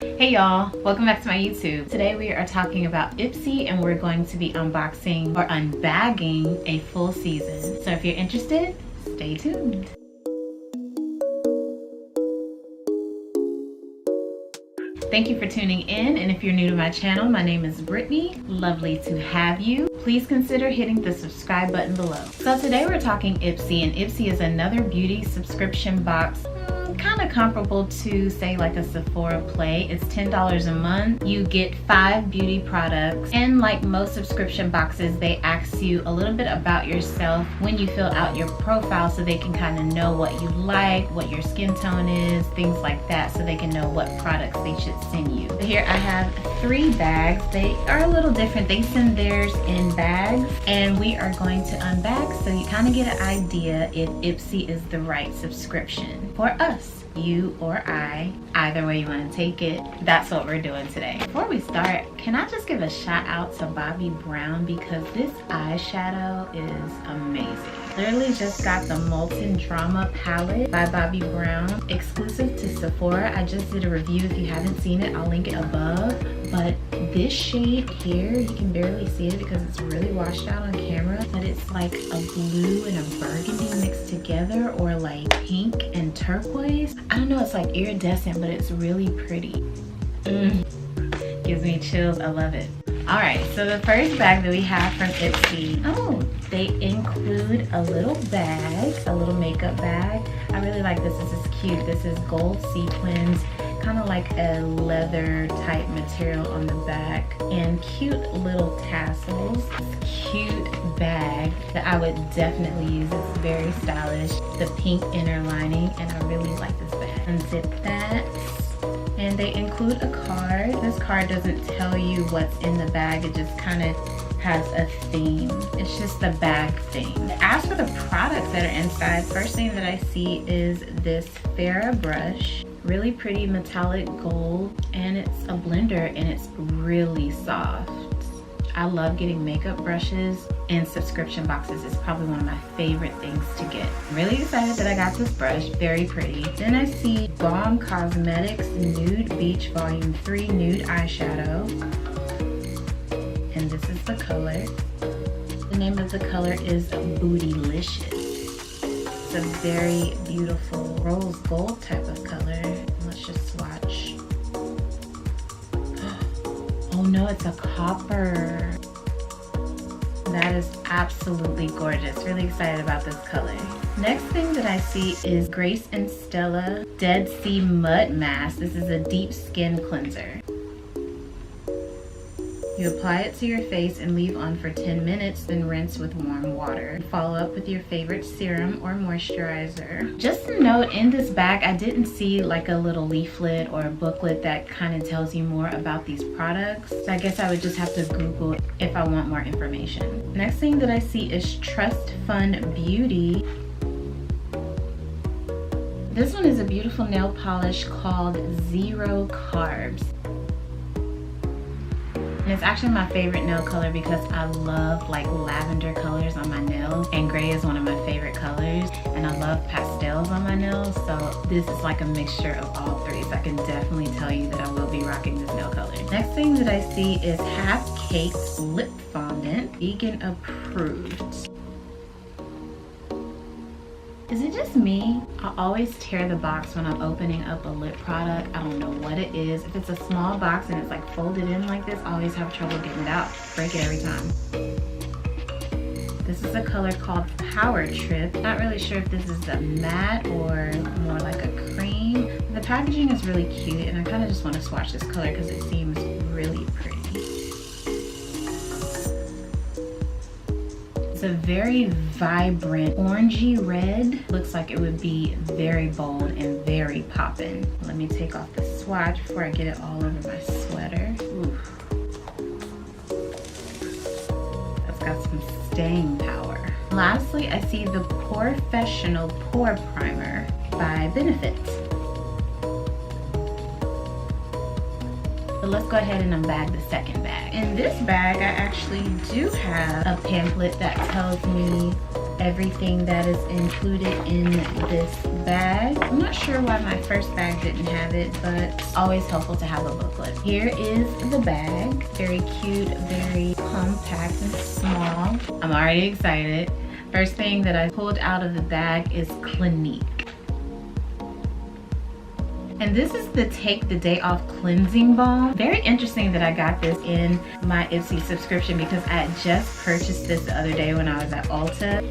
Hey y'all, welcome back to my YouTube. Today we are talking about Ipsy and we're going to be unboxing or unbagging a full season. So if you're interested, stay tuned. Thank you for tuning in, and if you're new to my channel, my name is Brittany. Lovely to have you. Please consider hitting the subscribe button below. So today we're talking Ipsy, and Ipsy is another beauty subscription box, kind of comparable to say like a Sephora Play. It's $10 a month. You get 5 beauty products, and like most subscription boxes, they ask you a little bit about yourself when you fill out your profile so they can kind of know what you like, what your skin tone is, things like that, so they can know what products they should send you. So here I have 3 bags. They are a little different. They send theirs in bags, and we are going to unbag so you kind of get an idea if Ipsy is the right subscription for us, you or I. Either way you want to take it, that's what we're doing today. Before we start, can I just give a shout out to Bobbi Brown, because this eyeshadow is amazing. Literally just got the Molten Drama palette by Bobbi Brown, exclusive to Sephora. I just did a review. If you haven't seen it, I'll link it above. But this shade here, you can barely see it because it's really washed out on camera, but it's like a blue and a burgundy mixed together, or like pink and turquoise. I don't know, it's like iridescent, but it's really pretty. Gives me chills, I love it. All right, so the first bag that we have from Ipsy, they include a little bag, a little makeup bag. I really like this. This is cute. This is gold sequins, kind of like a leather type material on the back, and cute little tassels. Cute bag that I would definitely use. It's very stylish. The pink inner lining, and I really like this bag. Unzip that. And they include a card. This card doesn't tell you what's in the bag. It just kind of has a theme. It's just the bag theme. As for the products that are inside, first thing that I see is this Farrah brush. Really pretty metallic gold, and it's a blender, and it's really soft. I love getting makeup brushes in subscription boxes. It's probably one of my favorite things to get. I'm really excited that I got this brush, very pretty. Then I see Balm Cosmetics Nude Beach Volume 3 Nude Eyeshadow. And this is the color. The name of the color is Bootylicious. It's a very beautiful rose gold type of color. Let's just swatch. Oh no, it's a copper. That is absolutely gorgeous. Really excited about this color. Next thing that I see is Grace and Stella Dead Sea Mud Mask. This is a deep skin cleanser. You apply it to your face and leave on for 10 minutes, then rinse with warm water. Follow up with your favorite serum or moisturizer. Just a note, in this bag, I didn't see like a little leaflet or a booklet that kind of tells you more about these products. So I guess I would just have to Google if I want more information. Next thing that I see is Trust Fund Beauty. This one is a beautiful nail polish called Zero Carbs. And it's actually my favorite nail color because I love like lavender colors on my nails, and gray is one of my favorite colors, and I love pastels on my nails, so this is like a mixture of all 3, so I can definitely tell you that I will be rocking this nail color. Next thing that I see is Half Caked Lip Fondant, vegan approved. Is it just me? I always tear the box when I'm opening up a lip product. I don't know what it is. If it's a small box and it's like folded in like this, I always have trouble getting it out. Break it every time. This is a color called Power Trip. Not really sure if this is a matte or more like a cream. The packaging is really cute, and I kind of just want to swatch this color because it seems really pretty. It's a very vibrant orangey red. Looks like it would be very bold and very poppin'. Let me take off the swatch before I get it all over my sweater. Ooh. That's got some staying power. Lastly, I see the Porefessional Pore Primer by Benefit. So let's go ahead and unbag the second bag. In this bag, I actually do have a pamphlet that tells me everything that is included in this bag. I'm not sure why my first bag didn't have it, but it's always helpful to have a booklet. Here is the bag. Very cute, very compact and small. I'm already excited. First thing that I pulled out of the bag is Clinique. And this is the Take the Day Off Cleansing Balm. Very interesting that I got this in my Ipsy subscription because I had just purchased this the other day when I was at Ulta.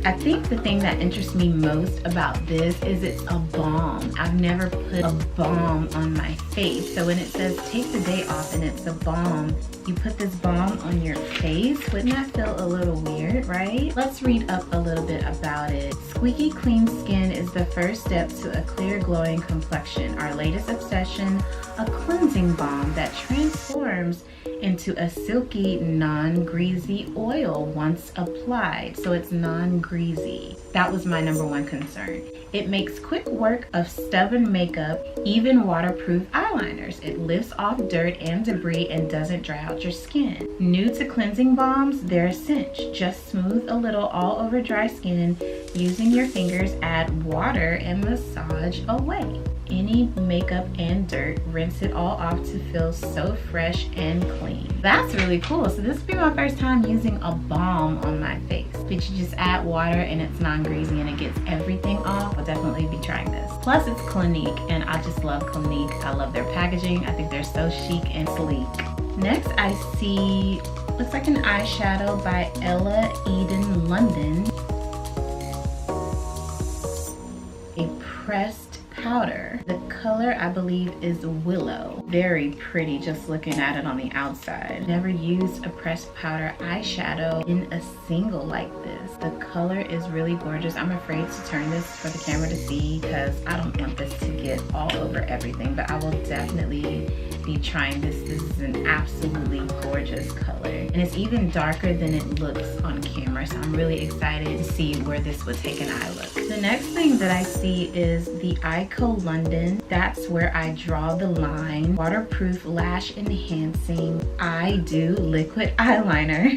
I think the thing that interests me most about this is it's a balm. I've never put a balm on my face. So when it says take the day off and it's a balm, you put this balm on your face. Wouldn't that feel a little weird, right? Let's read up a little bit about it. Squeaky clean skin is the first step to a clear glowing complexion. Our latest obsession, a cleansing balm that transforms into a silky, non-greasy oil once applied. So it's non-greasy. That was my #1 concern. It makes quick work of stubborn makeup, even waterproof eyeliners. It lifts off dirt and debris and doesn't dry out your skin. New to cleansing balms, they're a cinch. Just smooth a little all over dry skin. Using your fingers, add water and massage away any makeup and dirt. Rinse it all off to feel so fresh and clean. That's really cool. So this will be my first time using a balm on my face. But you just add water and it's non-greasy and it gets everything off. I'll definitely be trying this. Plus it's Clinique and I just love Clinique. I love their packaging. I think they're so chic and sleek. Next I see, looks like an eyeshadow by Ella Eden London. A pressed powder. The color I believe is Willow. Very pretty just looking at it on the outside. Never used a pressed powder eyeshadow in a single like this. The color is really gorgeous. I'm afraid to turn this for the camera to see because I don't want this to get all over everything, but I will definitely be trying this. This is an absolutely gorgeous color. And it's even darker than it looks on camera, so I'm really excited to see where this would take an eye look. The next thing that I see is the Ico London. That's where I draw the line. Waterproof lash enhancing I Do liquid eyeliner.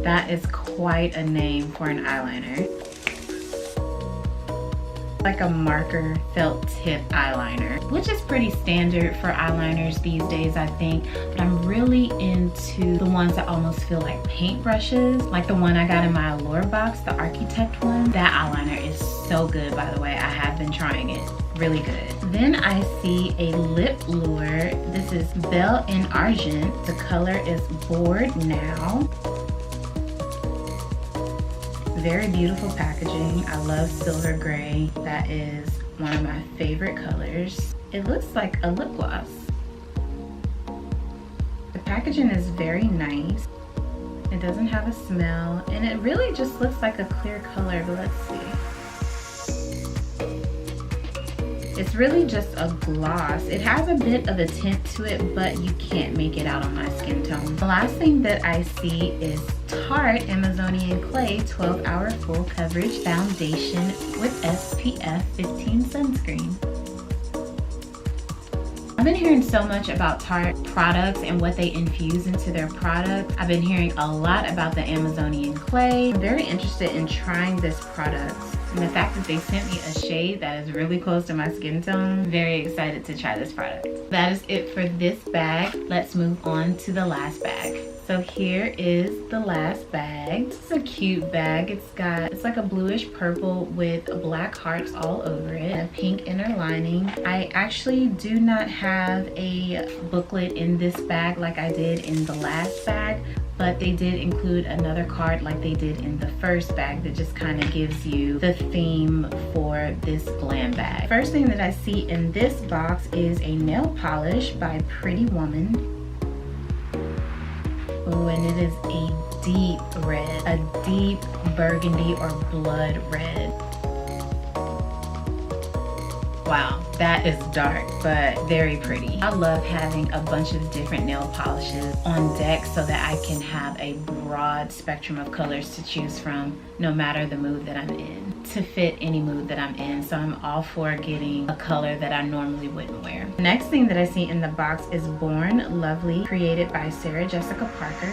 That is quite a name for an eyeliner. Like a marker felt tip eyeliner, which is pretty standard for eyeliners these days, I think. But I'm really into the ones that almost feel like paintbrushes, like the one I got in my Allure box, the Architect one. That eyeliner is so good, by the way. I have been trying it. Really good. Then I see a lip lure. This is Belle en Argent. The color is Bored Now. Very beautiful packaging. I love silver gray. That is one of my favorite colors. It looks like a lip gloss. The packaging is very nice. It doesn't have a smell and it really just looks like a clear color, but let's see. It's really just a gloss. It has a bit of a tint to it, but you can't make it out on my skin tone. The last thing that I see is Tarte Amazonian Clay 12-Hour Full Coverage Foundation with SPF 15 sunscreen. I've been hearing so much about Tarte products and what they infuse into their products. I've been hearing a lot about the Amazonian Clay. I'm very interested in trying this product. And the fact that they sent me a shade that is really close to my skin tone, I'm very excited to try this product. That is it for this bag. Let's move on to the last bag. So here is the last bag. It's a cute bag. It's like a bluish purple with black hearts all over it, a pink inner lining. I actually do not have a booklet in this bag like I did in the last bag, but they did include another card like they did in the first bag that just kind of gives you the theme for this glam bag. First thing that I see in this box is a nail polish by Pretty Woman. Oh, and it is a deep red, a deep burgundy or blood red. Wow, that is dark, but very pretty. I love having a bunch of different nail polishes on deck so that I can have a broad spectrum of colors to choose from, no matter the mood that I'm in, to fit any mood that I'm in. So I'm all for getting a color that I normally wouldn't wear. The next thing that I see in the box is Born Lovely, created by Sarah Jessica Parker.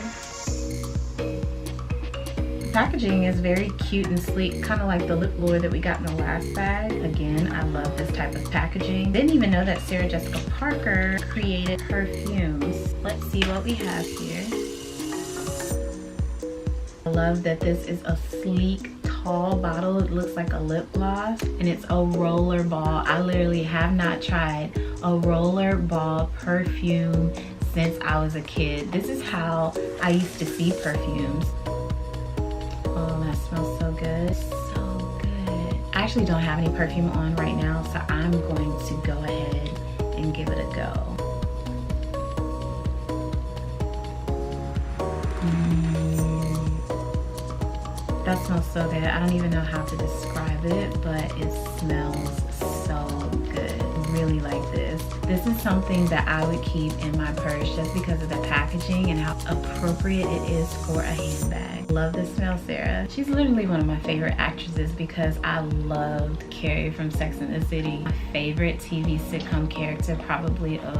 Packaging is very cute and sleek, kind of like the lip lure that we got in the last bag. Again, I love this type of packaging. Didn't even know that Sarah Jessica Parker created perfumes. Let's see what we have here. I love that this is a sleek, tall bottle. It looks like a lip gloss, and it's a roller ball. I literally have not tried a roller ball perfume since I was a kid. This is how I used to see perfumes. Oh, that smells so good. So good. I actually don't have any perfume on right now, so I'm going to go ahead and give it a go. That smells so good. I don't even know how to describe it, but it smells so good. Really like this. This is something that I would keep in my purse just because of the packaging and how appropriate it is for a handbag. Love the smell, Sarah. She's literally one of my favorite actresses because I loved Carrie from Sex and the City. My favorite TV sitcom character probably of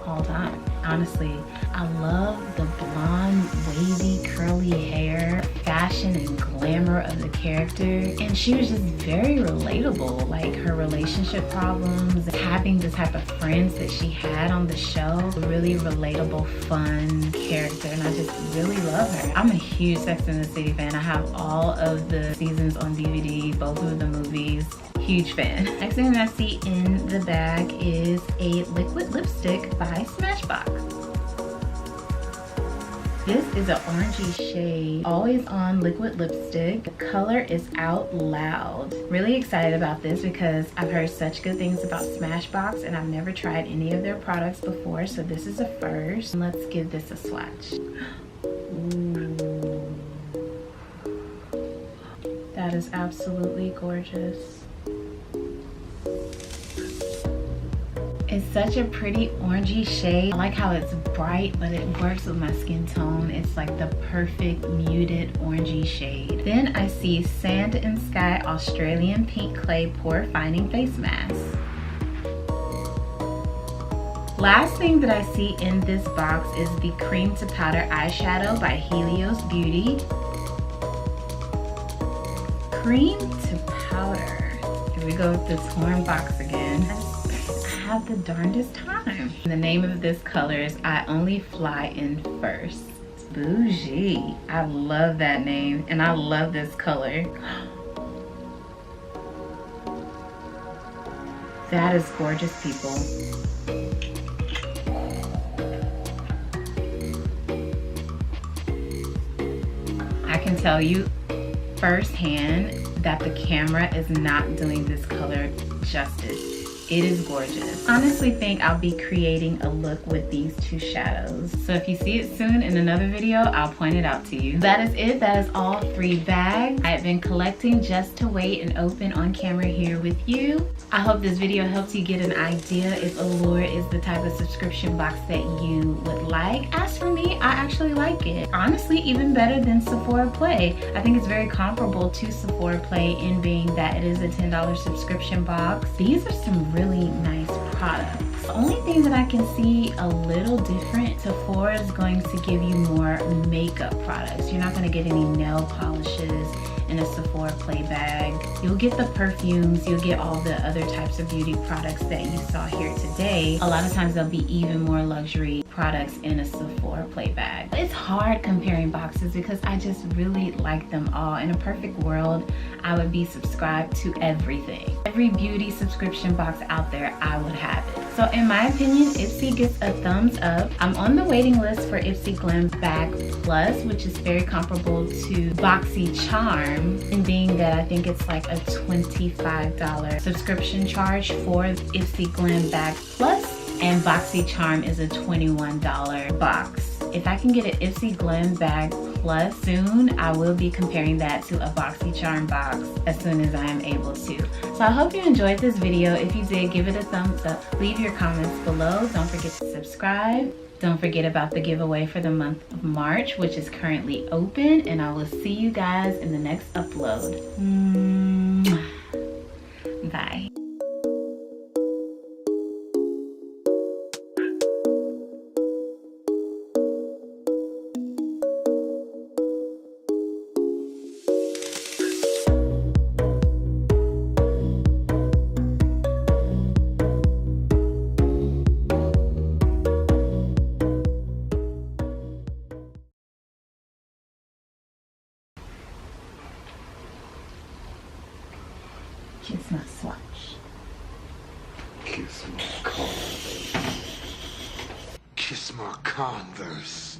all time. Honestly, I love the blonde, wavy, curly hair, fashion and glamour of the character. And she was just very relatable, like her relationship problems, having the type of friends that she had on the show. Really relatable, fun character, and I just really love her. I'm a huge Sex and the City fan. I have all of the seasons on DVD, both of the movies. Huge fan. Next thing that I see in the bag is a liquid lipstick by Smashbox. This is an orangey shade, Always On liquid lipstick. The color is Out Loud. Really excited about this because I've heard such good things about Smashbox and I've never tried any of their products before, so this is a first. Let's give this a swatch. Ooh. That is absolutely gorgeous. It's such a pretty orangey shade. I like how it's bright, but it works with my skin tone. It's like the perfect muted orangey shade. Then I see Sand and Sky Australian Pink Clay Pore Finding Face Mask. Last thing that I see in this box is the Cream to Powder Eyeshadow by Allure Beauty. Cream to powder. Here we go with the torn box again. Have the darndest time. The name of this color is I Only Fly in First. Bougie. I love that name and I love this color. That is gorgeous, people. I can tell you firsthand that the camera is not doing this color justice. It is gorgeous. Honestly think I'll be creating a look with these two shadows. So if you see it soon in another video, I'll point it out to you. That is it. That is all 3 bags I have been collecting just to wait and open on camera here with you. I hope this video helps you get an idea if Allure is the type of subscription box that you would like. As for me, I actually like it. Honestly, even better than Sephora Play. I think it's very comparable to Sephora Play in being that it is a $10 subscription box. These are some really nice products. The only thing that I can see a little different, Sephora is going to give you more makeup products. You're not going to get any nail polishes in a Sephora Play bag. You'll get the perfumes, you'll get all the other types of beauty products that you saw here today. A lot of times there'll be even more luxury products in a Sephora Play bag. It's hard comparing boxes because I just really like them all. In a perfect world, I would be subscribed to everything. Every beauty subscription box out there, I would have it. So in my opinion, Ipsy gets a thumbs up. I'm on the waiting list for Ipsy Glam Bag Plus, which is very comparable to BoxyCharm, in being that I think it's like a $25 subscription charge for Ipsy Glam Bag Plus, and BoxyCharm is a $21 box. If I can get an Ipsy Glam Bag Plus. Soon I will be comparing that to a BoxyCharm box as soon as I am able to. So I hope you enjoyed this video. If you did, give it a thumbs up. Leave your comments below. Don't forget to subscribe. Don't forget about the giveaway for the month of March, which is currently open, and I will see you guys in the next upload. Bye. Kiss my swatch. Kiss my Converse. Kiss my Converse.